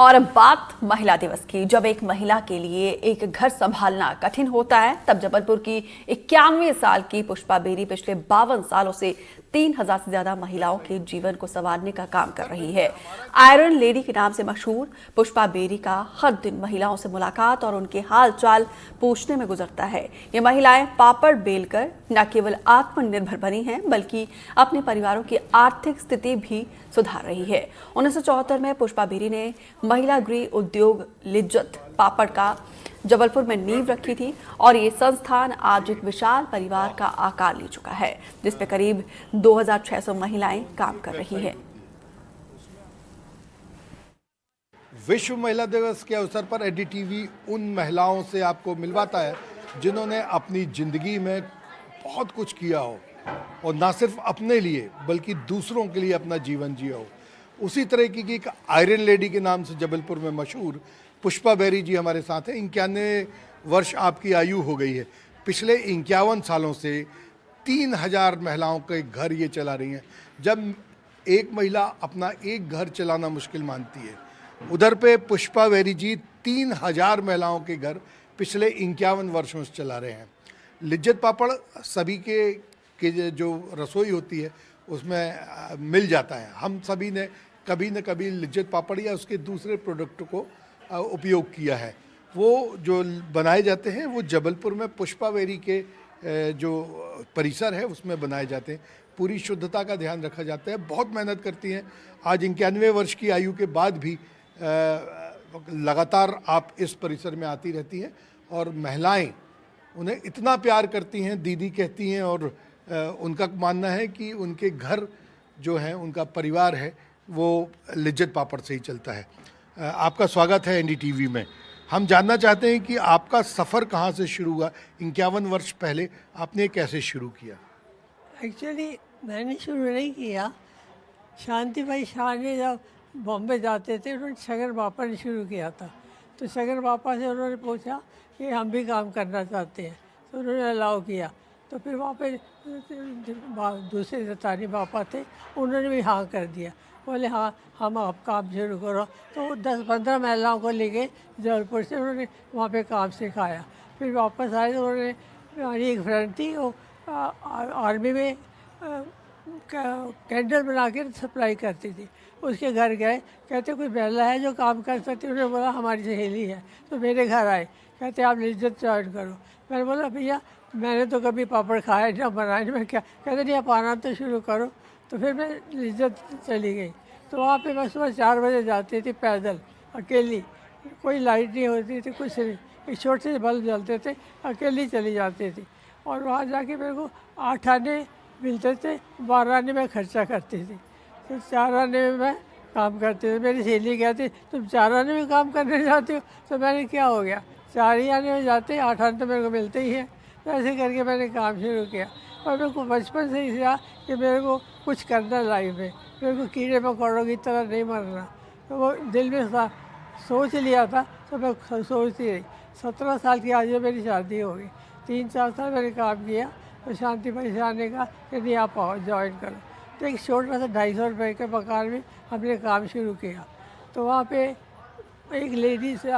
और अब बात महिला दिवस की। जब एक महिला के लिए एक घर संभालना कठिन होता है, तब जबलपुर की 91 साल की पुष्पा बेरी पिछले 52 सालों से 3000 से ज्यादा महिलाओं के जीवन को संवारने का काम कर रही है। आयरन लेडी के नाम से मशहूर पुष्पा बेरी का हर दिन महिलाओं से मुलाकात और उनके हाल चाल पूछने में गुजरता है। ये महिलाएं पापड़ बेलकर न केवल आत्मनिर्भर बनी हैं, बल्कि अपने परिवारों की आर्थिक स्थिति भी सुधार रही है। 1974 में पुष्पा बेरी ने महिला गृह उद्योग लिज्जत पापड़ का जबलपुर में नींव रखी थी और ये संस्थान आज एक विशाल परिवार का आकार ले चुका है, जिसमें करीब 2600 महिलाएं काम कर रही हैं। विश्व महिला दिवस के अवसर पर एनडीटीवी उन महिलाओं से आपको मिलवाता है जिन्होंने अपनी जिंदगी में बहुत कुछ किया हो और ना सिर्फ अपने लिए बल्कि दूसरों के लिए अपना जीवन जिया हो। उसी तरह की एक आयरन लेडी के नाम से जबलपुर में मशहूर पुष्पा बेरी जी हमारे साथ हैं। 91 वर्ष आपकी आयु हो गई है। पिछले 51 सालों से 3000 महिलाओं के घर ये चला रही हैं। जब एक महिला अपना एक घर चलाना मुश्किल मानती है, उधर पे पुष्पा बेरी जी 3000 महिलाओं के घर पिछले 51 वर्षों से चला रहे हैं। लिज्जत पापड़ सभी के जो रसोई होती है उसमें मिल जाता है। हम सभी ने कभी न कभी लिज्जत पापड़ या उसके दूसरे प्रोडक्ट को उपयोग किया है। वो जो बनाए जाते हैं वो जबलपुर में पुष्पा बेरी के जो परिसर है उसमें बनाए जाते हैं। पूरी शुद्धता का ध्यान रखा जाता है। बहुत मेहनत करती हैं। आज 91 वर्ष की आयु के बाद भी लगातार आप इस परिसर में आती रहती हैं और महिलाएं उन्हें इतना प्यार करती हैं, दीदी कहती हैं, और उनका मानना है कि उनके घर जो है, उनका परिवार है, वो लिज्जत पापड़ से ही चलता है। आपका स्वागत है एनडीटीवी में। हम जानना चाहते हैं कि आपका सफ़र कहाँ से शुरू हुआ? 51 वर्ष पहले आपने कैसे शुरू किया? एक्चुअली मैंने शुरू नहीं किया। शांति भाई शाह ने जब बॉम्बे जाते थे उन्होंने शगर बापा ने शुरू किया था। तो शगर बापा से उन्होंने पूछा कि हम भी काम करना चाहते हैं, तो उन्होंने अलाउ किया। तो फिर वहाँ पे दूसरे रतानी बापा थे, उन्होंने भी हाँ कर दिया। बोले हाँ हम आप काम शुरू करो। तो 10-15 महिलाओं को लेके जबलपुर से उन्होंने वहाँ पे काम सिखाया। फिर वापस आए तो उन्होंने, हमारी एक फ्रेंड थी वो आर्मी में कैंडल बना के सप्लाई करती थी। उसके घर गए, कहते कोई महिला है जो काम कर सकती है? उन्होंने बोला हमारी सहेली है। तो मेरे घर आए, कहते आप लिज्जत ज्वाइन करो। मैंने बोला भैया मैंने तो कभी पापड़ खाया ना बनाए, मैं क्या? कहते नहीं आप आना तो शुरू करो। तो फिर मैं लिज्जत चली गई। तो वहाँ पे मैं सुबह 4 बजे जाती थी पैदल, अकेली। कोई लाइट नहीं होती थी, कुछ नहीं, एक छोटे से बल्ब जलते थे, अकेली चली जाती थी। और वहाँ जाके मेरे को 8 आने मिलते थे, 12 आने में खर्चा करती थी। तो 4 आने में मैं काम करती थी। मेरी सहेली कहती तुम 4 आने में काम करने जाती हो? तो मैंने क्या हो गया, 4 ही आने में जाते, 8 आने तो मेरे को मिलते ही हैं। तो ऐसे करके मैंने काम शुरू किया। और मेरे को बचपन से ही था कि मेरे को कुछ करना लाइफ में, मेरे को कीड़े मकोड़ों की तरह नहीं मरना। तो वो दिल में था, सोच लिया था, तो मैं सोचती रही। 17 साल की आज मेरी शादी हो गई। 3-4 साल मैंने काम किया। तो शांति भाई से आने का कि नहीं आप आओ ज्वाइन करो। तो एक छोटा सा 250 रुपये के मकान में हमने काम शुरू किया। तो वहाँ पे एक लेडी से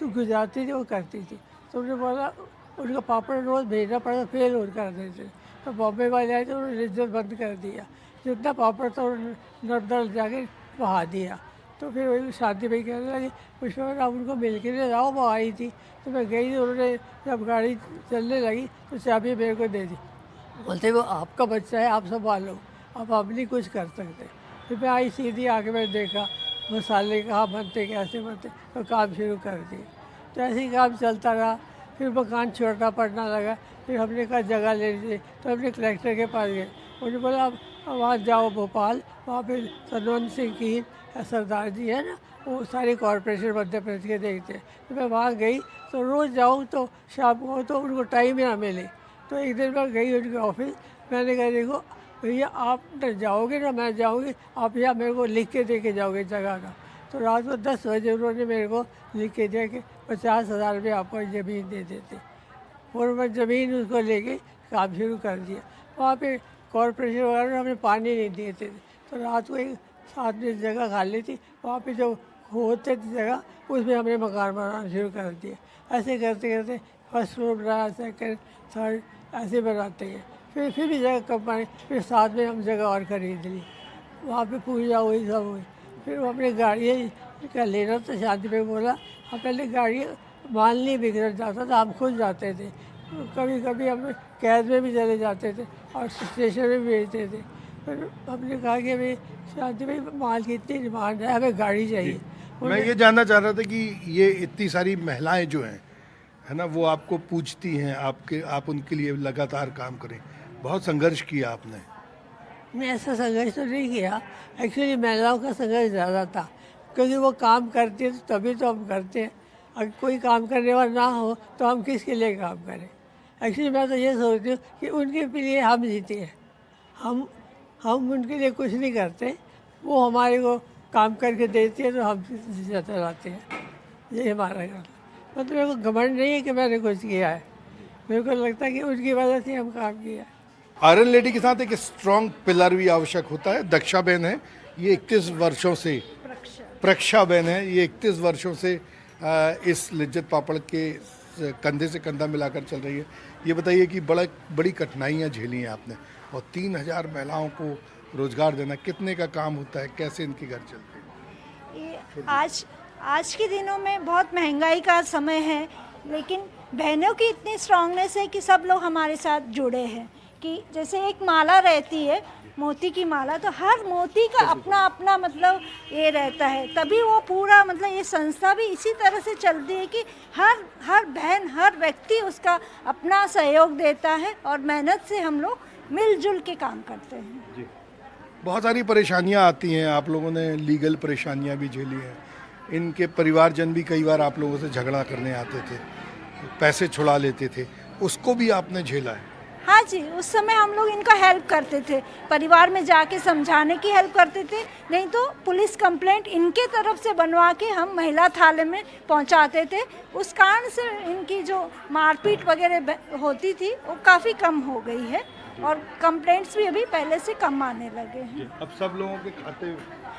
गुजराती थी, वो करती थी। तो उन्होंने बोला उनका पापड़ रोज़ भेजना पड़ता, फेल और कर देते। तो बॉम्बे वाले आए तो उन्होंने लिज्जत बंद कर दिया। जितना पापड़ था उन्होंने नर्मदल जाके बहा दिया। तो फिर वही शांति भाई कहने लगे पुष्पा आप उनको मिल के ले जाओ। वो आई थी तो मैं गई, तो उन्होंने जब गाड़ी चलने लगी तो चाबी मेरे को दे दी। बोलते वो आपका बच्चा है, आप संभालो, अब आप नहीं कुछ कर सकते। फिर मैं आई, सीधी आके मैंने देखा मसाले कहाँ बनते, कैसे बनते, तो काम शुरू कर दिया। तो ऐसे ही काम चलता रहा। फिर मकान छोटा पड़ना लगा। फिर हमने कहा जगह ले लीजिए। तो हमने कलेक्टर के पास गए। उन्होंने बोला अब वहाँ जाओ भोपाल, वहाँ पे सनवंत सिंह की सरदार जी है ना, वो सारी कॉरपोरेशन मध्य प्रदेश के देखते हैं। तो मैं वहाँ गई, तो रोज़ जाऊँ तो शाम को तो उनको टाइम ही ना मिले। तो एक दिन मैं गई उनके ऑफिस, मैंने कहा देखो भैया आप न जाओगे ना मैं जाऊँगी, आप यहाँ मेरे को लिख के दे के जाओगे जगह का। तो रात को 10 बजे उन्होंने मेरे को लिख के दिया कि 50,000 रुपये आपको ज़मीन दे देते। और मैं ज़मीन उसको लेके काम शुरू कर दिया। वहाँ पे कॉरपोरेशन वगैरह हमें पानी नहीं देते थे। तो रात को एक साथ में जगह खाली थी, वहाँ पे जो होते थी जगह उसमें हमने मकान बनाना शुरू कर दिया। ऐसे करते करते फर्स्ट फ्लोर बनाया, सेकंड, थर्ड ऐसे बनाते हैं। फिर भी जगह कम पाई, फिर साथ में हम जगह और खरीद ली, वहाँ पे पूजा हुई, सब हुई। फिर वो अपनी गाड़ी का लेना तो शादी में बोला, हम पहले गाड़ी माल नहीं बिगड़ जाता था, हम खुद जाते थे। कभी कभी हम कैद में भी चले जाते थे और स्टेशन में भी भेजते थे। फिर हमने कहा कि भाई शादी में माल की इतनी डिमांड है, हमें गाड़ी चाहिए। मैं ये जानना चाह रहा था कि ये इतनी सारी महिलाएं जो हैं, है ना, वो आपको पूछती हैं, आप उनके लिए लगातार काम करें, बहुत संघर्ष किया आपने। मैं ऐसा संघर्ष तो नहीं किया, एक्चुअली महिलाओं का संघर्ष ज़्यादा था, क्योंकि वो काम करती है तो तभी तो हम करते हैं। अगर कोई काम करने वाला ना हो तो हम किसके लिए काम करें। एक्चुअली मैं तो ये सोचती हूँ कि उनके लिए हम जीते हैं, हम उनके लिए कुछ नहीं करते, वो हमारे को काम करके देती है तो हम चलाते हैं। ये हमारा मतलब मेरे को घमंड नहीं है कि मैंने कुछ किया है, मेरे को लगता है कि उनकी वजह से हम काम किया है। आयरन लेडी के साथ एक स्ट्रॉन्ग पिलर भी आवश्यक होता है। दक्षा बहन है, ये 31 वर्षों से, प्रक्षा बहन है, ये 31 वर्षों से इस लिज्जत पापड़ के कंधे से कंधा मिलाकर चल रही है। ये बताइए कि बड़ी कठिनाइयाँ झेली हैं आपने, और 3000 महिलाओं को रोजगार देना कितने का काम होता है, कैसे इनके घर चलते हैं? ये आज के दिनों में बहुत महंगाई का समय है, लेकिन बहनों की इतनी स्ट्रांगनेस है कि सब लोग हमारे साथ जुड़े हैं। कि जैसे एक माला रहती है, मोती की माला, तो हर मोती का अपना अपना मतलब ये रहता है, तभी वो पूरा मतलब ये संस्था भी इसी तरह से चलती है कि हर बहन, हर व्यक्ति उसका अपना सहयोग देता है और मेहनत से हम लोग मिलजुल के काम करते हैं। जी, बहुत सारी परेशानियां आती हैं, आप लोगों ने लीगल परेशानियां भी झेली हैं, इनके परिवारजन भी कई बार आप लोगों से झगड़ा करने आते थे, पैसे छुड़ा लेते थे, उसको भी आपने झेला है? हाँ जी, उस समय हम लोग इनका हेल्प करते थे, परिवार में जाके समझाने की हेल्प करते थे, नहीं तो पुलिस कंप्लेंट इनके तरफ से बनवा के हम महिला थाने में पहुंचाते थे। उस कारण से इनकी जो मारपीट वगैरह होती थी वो काफ़ी कम हो गई है और कंप्लेंट्स भी अभी पहले से कम आने लगे हैं। अब सब लोगों के खाते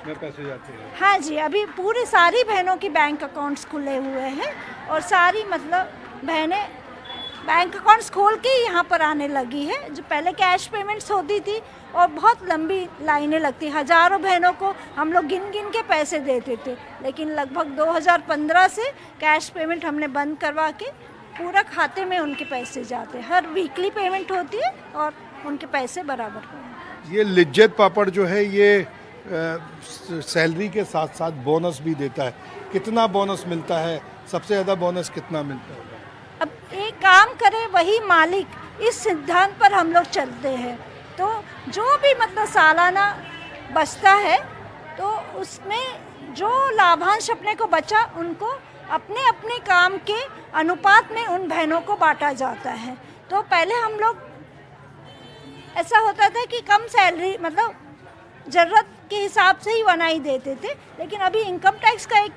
में पैसे जाते हैं? हाँ जी, अभी पूरी सारी बहनों की बैंक अकाउंट्स खुले हुए हैं और सारी मतलब बहनें बैंक अकाउंट्स खोल के यहाँ पर आने लगी है। जो पहले कैश पेमेंट्स होती थी और बहुत लंबी लाइनें लगती, हज़ारों बहनों को हम लोग गिन गिन के पैसे देते थे, लेकिन लगभग 2015 से कैश पेमेंट हमने बंद करवा के पूरा खाते में उनके पैसे जाते, हर वीकली पेमेंट होती है और उनके पैसे बराबर होते हैं। ये लिज्जत पापड़ जो है ये सैलरी के साथ साथ बोनस भी देता है, कितना बोनस मिलता है, सबसे ज़्यादा बोनस कितना मिलता है? अब एक काम करे वही मालिक, इस सिद्धांत पर हम लोग चलते हैं। तो जो भी मतलब सालाना बचता है तो उसमें जो लाभांश अपने को बचा उनको अपने अपने काम के अनुपात में उन बहनों को बांटा जाता है। तो पहले हम लोग ऐसा होता था कि कम सैलरी मतलब ज़रूरत के हिसाब से ही बनाई देते थे, लेकिन अभी इनकम टैक्स का एक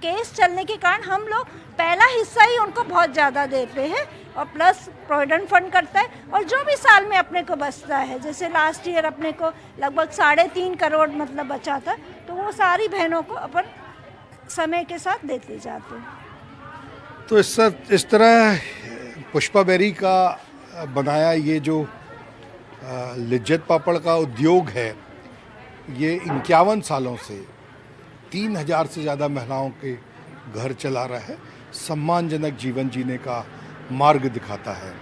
केस चलने के कारण हम लोग पहला हिस्सा ही उनको बहुत ज़्यादा देते हैं और प्लस प्रोविडेंट फंड करता है, और जो भी साल में अपने को बचता है, जैसे लास्ट ईयर अपने को लगभग 3.5 करोड़ मतलब बचा था, तो वो सारी बहनों को अपन समय के साथ देते जाते हैं। तो इस तरह पुष्पा बेरी का बनाया ये जो लिज्जत पापड़ का उद्योग है, ये 51 सालों से 3000 से ज़्यादा महिलाओं के घर चला रहा है, सम्मानजनक जीवन जीने का मार्ग दिखाता है।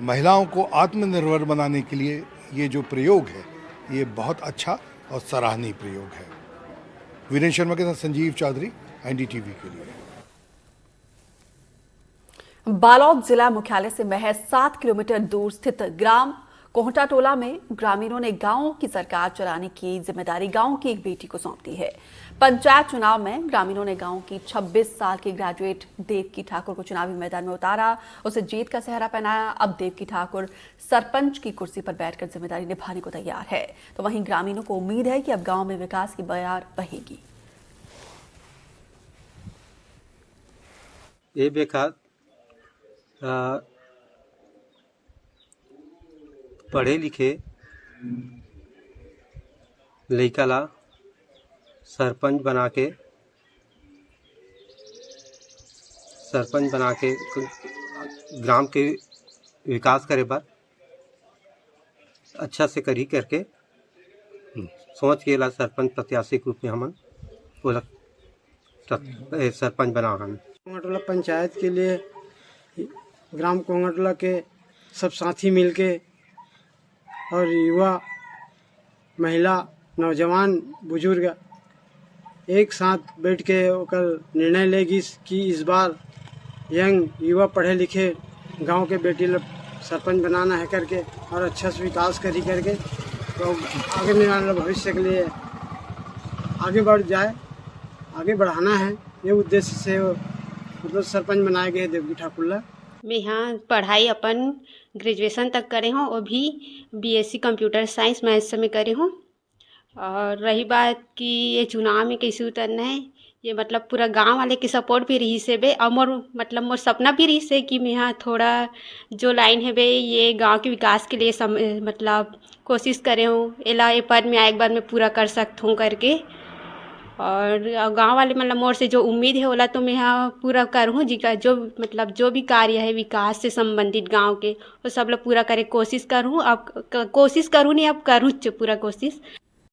महिलाओं को आत्मनिर्भर बनाने के लिए ये जो प्रयोग है ये बहुत अच्छा और सराहनीय प्रयोग है। वीरेंद्र शर्मा के साथ संजीव चौधरी, एनडीटीवी के लिए। बालोद जिला मुख्यालय से महज 7 किलोमीटर दूर स्थित ग्राम कोहटा टोला में ग्रामीणों ने गांव की सरकार चलाने की जिम्मेदारी गांव की एक बेटी को सौंप दी है। पंचायत चुनाव में ग्रामीणों ने गांव की 26 साल की ग्रेजुएट देवकी ठाकुर को चुनावी मैदान में उतारा, उसे जीत का सेहरा पहनाया। अब देवकी ठाकुर सरपंच की कुर्सी पर बैठकर जिम्मेदारी निभाने को तैयार है। तो वहीं ग्रामीणों को उम्मीद है कि अब गांव में विकास की बयार बहेगी। ये बेकार पढ़े लिखे लड़का ला सरपंच बना के ग्राम के विकास करे बर अच्छा से करी करके सोच के ला सरपंच प्रत्याशी के रूप में हमन ओला सरपंच बना हन। कोंगटोला पंचायत के लिए ग्राम कोंगटोला के सब साथी मिलके और युवा महिला नौजवान बुजुर्ग एक साथ बैठ के ओकर निर्णय लेगी कि इस बार यंग युवा पढ़े लिखे गांव के बेटी लोग सरपंच बनाना है करके और अच्छा से विकास करी करके तो आगे आने वाले भविष्य के लिए आगे बढ़ जाए, आगे बढ़ाना है, ये उद्देश्य से मतलब सरपंच बनाए गए देवगी ठाकुर। मैं यहाँ पढ़ाई अपन ग्रेजुएशन तक करे हूँ और भी बीएससी कंप्यूटर साइंस मैथ्स में करे हूँ। और रही बात कि ये चुनाव में कैसे उतरना है, ये मतलब पूरा गांव वाले के सपोर्ट भी रही से बे और मोर सपना भी रही से कि मैं यहाँ थोड़ा जो लाइन है बे ये गांव के विकास के लिए मतलब कोशिश करे हूँ एला ए पद में एक बार मैं पूरा कर सकता हूँ करके। और गांव वाले मतलब मोर से जो उम्मीद है ओला तो मैं यहाँ पूरा करूँ जी का जो भी कार्य है विकास से संबंधित गांव के वो सब लोग पूरा करे कोशिश करूँ। अब कोशिश करूँ नहीं अब करूँ पूरा कोशिश।